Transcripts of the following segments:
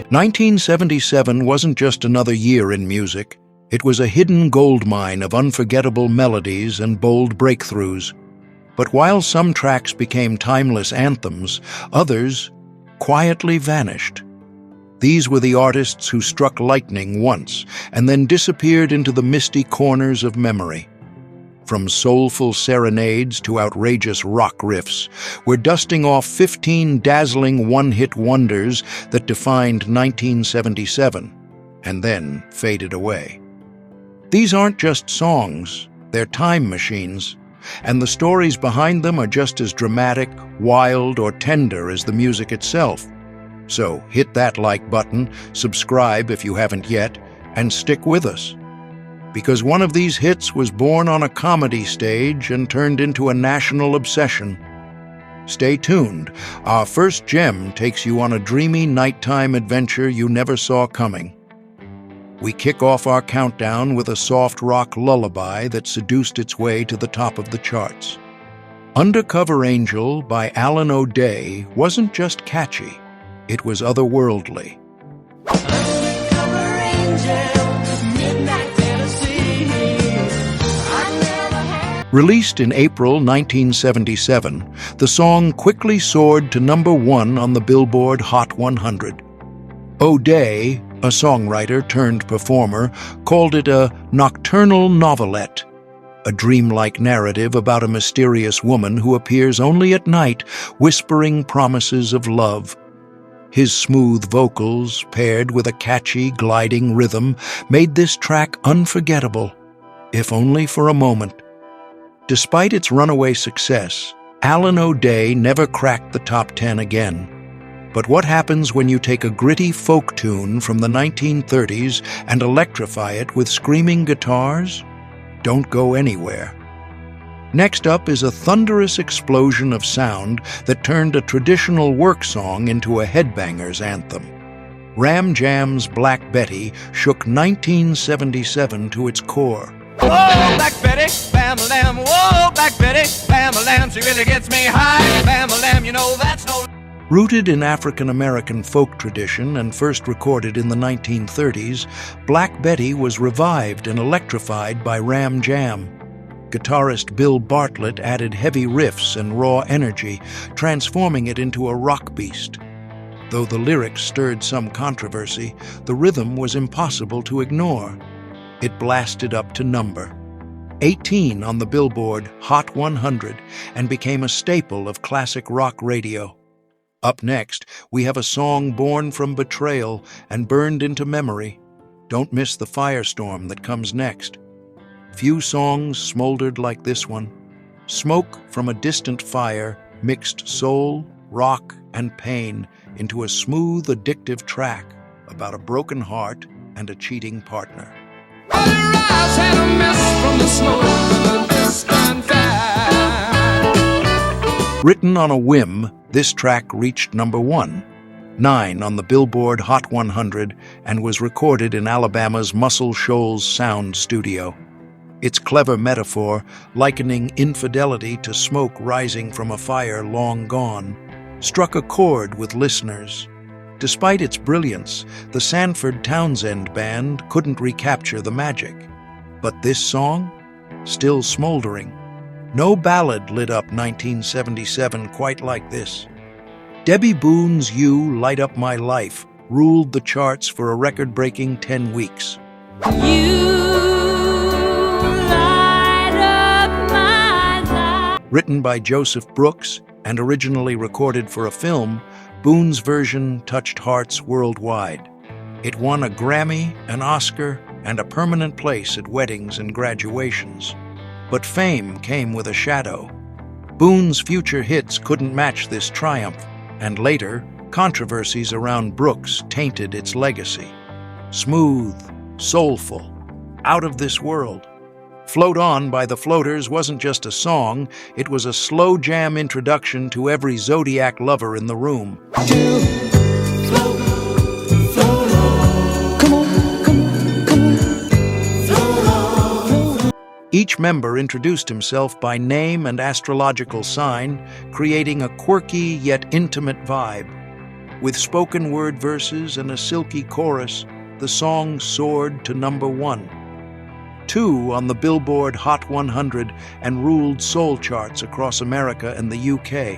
1977 wasn't just another year in music. It was a hidden goldmine of unforgettable melodies and bold breakthroughs. But while some tracks became timeless anthems, others quietly vanished. These were the artists who struck lightning once and then disappeared into the misty corners of memory. From soulful serenades to outrageous rock riffs, we're dusting off 15 dazzling one-hit wonders that defined 1977 and then faded away. These aren't just songs, they're time machines, and the stories behind them are just as dramatic, wild, or tender as the music itself. So hit that like button, subscribe if you haven't yet, and stick with us. Because one of these hits was born on a comedy stage and turned into a national obsession. Stay tuned. Our first gem takes you on a dreamy nighttime adventure you never saw coming. We kick off our countdown with a soft rock lullaby that seduced its way to the top of the charts. Undercover Angel by Allan O wasn't just catchy, it was otherworldly. Released in April 1977, the song quickly soared to #1 on the Billboard Hot 100. O'Day, a songwriter turned performer, called it a nocturnal novelette, a dreamlike narrative about a mysterious woman who appears only at night, whispering promises of love. His smooth vocals, paired with a catchy, gliding rhythm, made this track unforgettable, if only for a moment. Despite its runaway success, Allan O never cracked the top 10 again. But what happens when you take a gritty folk tune from the 1930s and electrify it with screaming guitars? Don't go anywhere. Next up is a thunderous explosion of sound that turned a traditional work song into a headbanger's anthem. Ram Jam's Black Betty shook 1977 to its core. Whoa, Black Betty, bam-a-lam, whoa, Black Betty, bam-a-lam, she really gets me high, bam-a-lam, you know that's no... Rooted in African-American folk tradition and first recorded in the 1930s, Black Betty was revived and electrified by Ram Jam. Guitarist Bill Bartlett added heavy riffs and raw energy, transforming it into a rock beast. Though the lyrics stirred some controversy, the rhythm was impossible to ignore. It blasted up to number 18 on the Billboard Hot 100 and became a staple of classic rock radio. Up next, we have a song born from betrayal and burned into memory. Don't miss the firestorm that comes next. Few songs smoldered like this one. Smoke from a distant fire mixed soul, rock, and pain into a smooth, addictive track about a broken heart and a cheating partner. Written on a whim, this track reached #1, 9 on the Billboard Hot 100, and was recorded in Alabama's Muscle Shoals Sound Studio. Its clever metaphor, likening infidelity to smoke rising from a fire long gone, struck a chord with listeners. Despite its brilliance, the Sanford Townsend Band couldn't recapture the magic. But this song? Still smoldering. No ballad lit up 1977 quite like this. Debbie Boone's You Light Up My Life ruled the charts for a record-breaking 10 weeks. Written by Joseph Brooks and originally recorded for a film, Boone's version touched hearts worldwide. It won a Grammy, an Oscar, and a permanent place at weddings and graduations. But fame came with a shadow. Boone's future hits couldn't match this triumph, and later, controversies around Brooks tainted its legacy. Smooth, soulful, out of this world. Float On by the Floaters wasn't just a song, it was a slow jam introduction to every Zodiac lover in the room. Each member introduced himself by name and astrological sign, creating a quirky yet intimate vibe. With spoken word verses and a silky chorus, the song soared to number 1. 2 on the Billboard Hot 100 and ruled soul charts across America and the UK.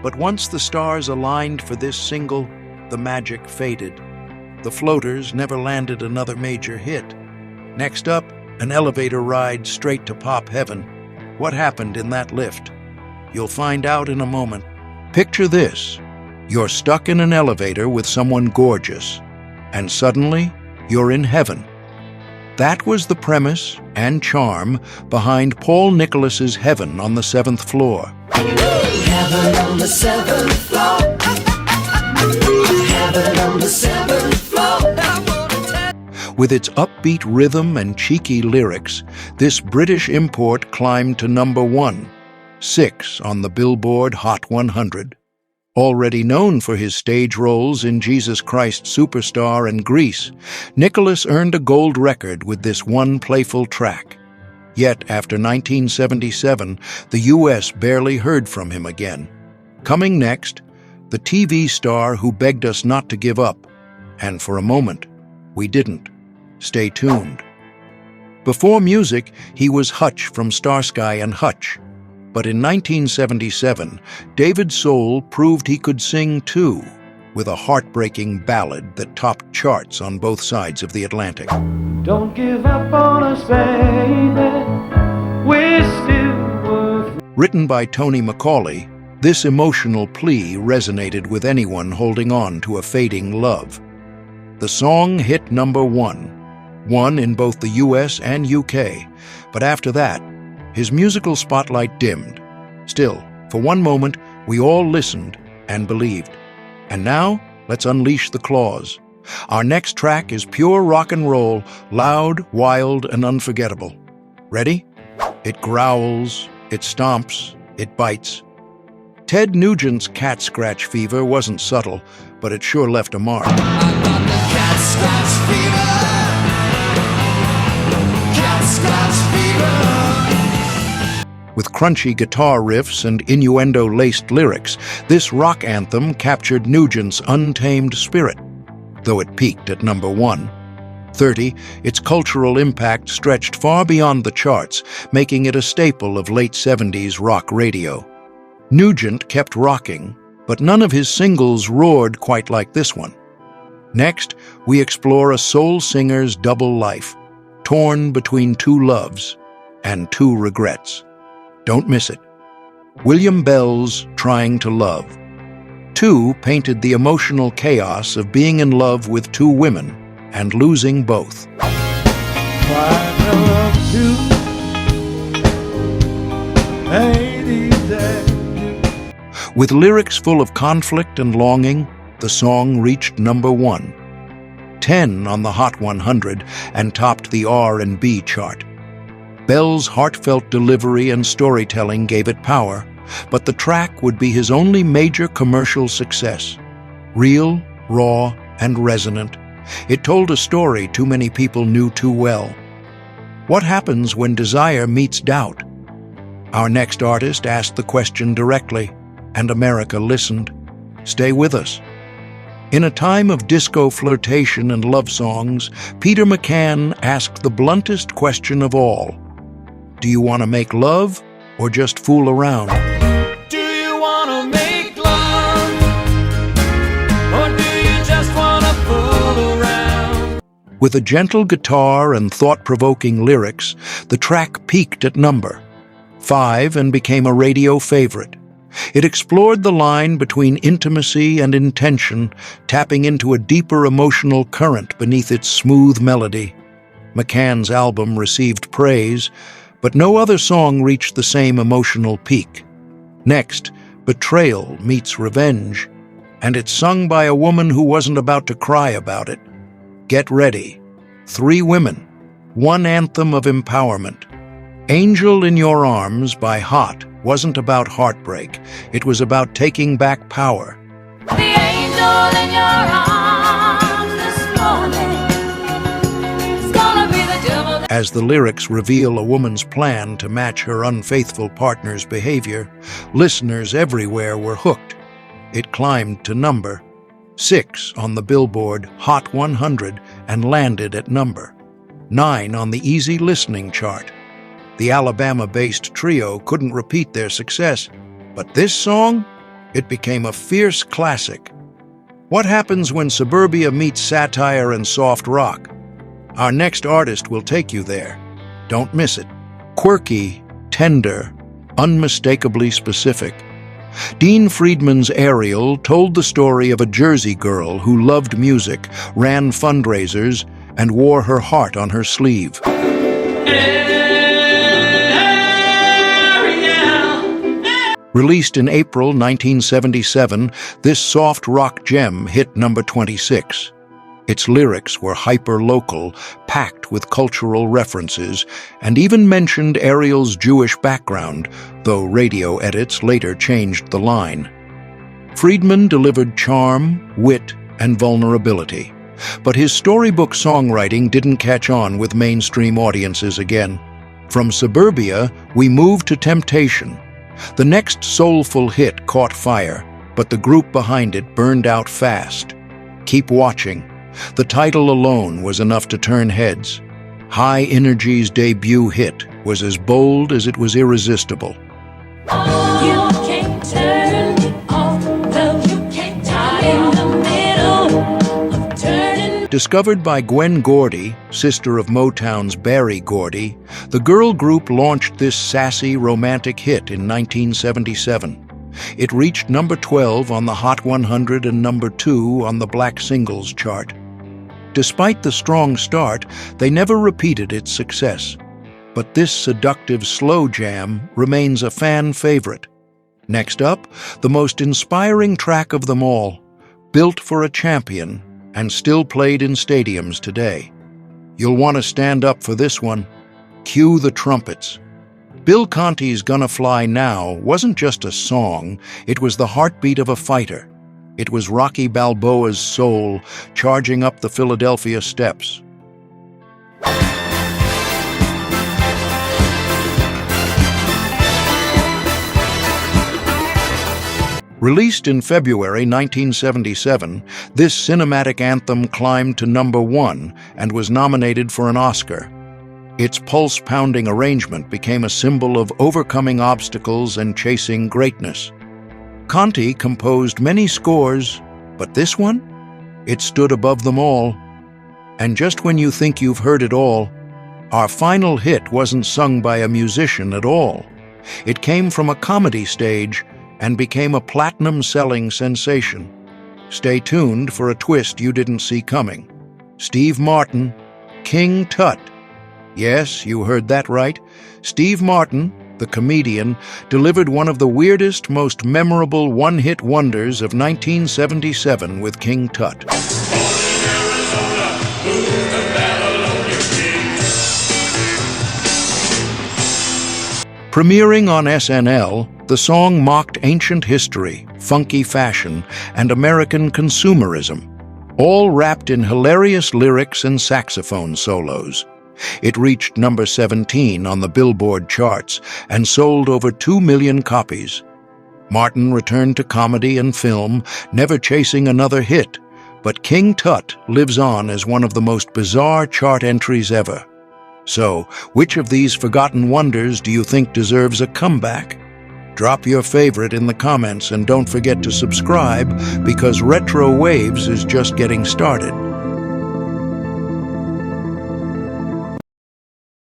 But once the stars aligned for this single, the magic faded. The Floaters never landed another major hit. Next up, an elevator ride straight to pop heaven. What happened in that lift? You'll find out in a moment. Picture this. You're stuck in an elevator with someone gorgeous, and suddenly you're in heaven. That was the premise and charm behind Paul Nicholas's Heaven on the 7th Floor. Heaven on the 7th floor. Heaven on the 7th floor. With its upbeat rhythm and cheeky lyrics, this British import climbed to number 1, 6 on the Billboard Hot 100. Already known for his stage roles in Jesus Christ Superstar and Grease, Nicholas earned a gold record with this one playful track. Yet, after 1977, the U.S. barely heard from him again. Coming next, the TV star who begged us not to give up. And for a moment, we didn't. Stay tuned. Before music, he was Hutch from Starsky and Hutch. But in 1977, David Soul proved he could sing too, with a heartbreaking ballad that topped charts on both sides of the Atlantic. Don't give up on us, baby. We're still worth. Written by Tony Macaulay, this emotional plea resonated with anyone holding on to a fading love. The song hit number 1 in both the US and UK, but after that, his musical spotlight dimmed. Still, for one moment, we all listened and believed. And now, let's unleash the claws. Our next track is pure rock and roll, loud, wild, and unforgettable. Ready? It growls, it stomps, it bites. Ted Nugent's cat scratch fever wasn't subtle, but it sure left a mark. Cat scratch fever. Cat scratch fever. With crunchy guitar riffs and innuendo-laced lyrics, this rock anthem captured Nugent's untamed spirit, though it peaked at number 1. 30, its cultural impact stretched far beyond the charts, making it a staple of late 70s rock radio. Nugent kept rocking, but none of his singles roared quite like this one. Next, we explore a soul singer's double life, torn between 2 loves and 2 regrets. Don't miss it. William Bell's Trying to Love. 2 painted the emotional chaos of being in love with 2 women and losing both. With lyrics full of conflict and longing, the song reached number 1, 10 on the Hot 100, and topped the R&B chart. Bell's heartfelt delivery and storytelling gave it power, but the track would be his only major commercial success. Real, raw, and resonant, it told a story too many people knew too well. What happens when desire meets doubt? Our next artist asked the question directly, and America listened. Stay with us. In a time of disco flirtation and love songs, Peter McCann asked the bluntest question of all. Do you want to make love or just fool around? Do you want to make love? Or do you just want to fool around? With a gentle guitar and thought-provoking lyrics, the track peaked at number 5 and became a radio favorite. It explored the line between intimacy and intention, tapping into a deeper emotional current beneath its smooth melody. McCann's album received praise, but no other song reached the same emotional peak. Next, Betrayal meets Revenge, and it's sung by a woman who wasn't about to cry about it. Get ready. 3 women, 1 anthem of empowerment. Angel in Your Arms by Hot wasn't about heartbreak. It was about taking back power. The angel in your arms this morning is gonna be the devil. As the lyrics reveal a woman's plan to match her unfaithful partner's behavior, listeners everywhere were hooked. It climbed to number 6 on the Billboard Hot 100 and landed at number 9 on the Easy Listening chart. The Alabama-based trio couldn't repeat their success, but this song, it became a fierce classic. What happens when suburbia meets satire and soft rock? Our next artist will take you there. Don't miss it. Quirky, tender, unmistakably specific. Dean Friedman's Ariel told the story of a Jersey girl who loved music, ran fundraisers, and wore her heart on her sleeve. Released in April 1977, this soft rock gem hit number 26. Its lyrics were hyper-local, packed with cultural references, and even mentioned Ariel's Jewish background, though radio edits later changed the line. Friedman delivered charm, wit, and vulnerability, but his storybook songwriting didn't catch on with mainstream audiences again. From suburbia, we moved to Temptation. The next soulful hit caught fire, but the group behind it burned out fast. Keep Watching. The title alone was enough to turn heads. High Energy's debut hit was as bold as it was irresistible. You can't turn me off, well, you can't tie in the middle of turning. Discovered by Gwen Gordy, sister of Motown's Berry Gordy, the girl group launched this sassy, romantic hit in 1977. It reached number 12 on the Hot 100 and number 2 on the Black Singles chart. Despite the strong start, they never repeated its success. But this seductive slow jam remains a fan favorite. Next up, the most inspiring track of them all, built for a champion and still played in stadiums today. You'll want to stand up for this one. Cue the trumpets. Bill Conti's Gonna Fly Now wasn't just a song, it was the heartbeat of a fighter. It was Rocky Balboa's soul charging up the Philadelphia steps. Released in February 1977, this cinematic anthem climbed to number 1 and was nominated for an Oscar. Its pulse-pounding arrangement became a symbol of overcoming obstacles and chasing greatness. Conti composed many scores, but this one? It stood above them all. And just when you think you've heard it all, our final hit wasn't sung by a musician at all. It came from a comedy stage and became a platinum-selling sensation. Stay tuned for a twist you didn't see coming. Steve Martin, King Tut. Yes, you heard that right. Steve Martin, the comedian, delivered one of the weirdest, most memorable one-hit wonders of 1977 with King Tut. Premiering on SNL, the song mocked ancient history, funky fashion, and American consumerism, all wrapped in hilarious lyrics and saxophone solos. It reached number 17 on the Billboard charts and sold over 2 million copies. Martin returned to comedy and film, never chasing another hit, but King Tut lives on as one of the most bizarre chart entries ever. So, which of these forgotten wonders do you think deserves a comeback? Drop your favorite in the comments and don't forget to subscribe because RetroWaves is just getting started.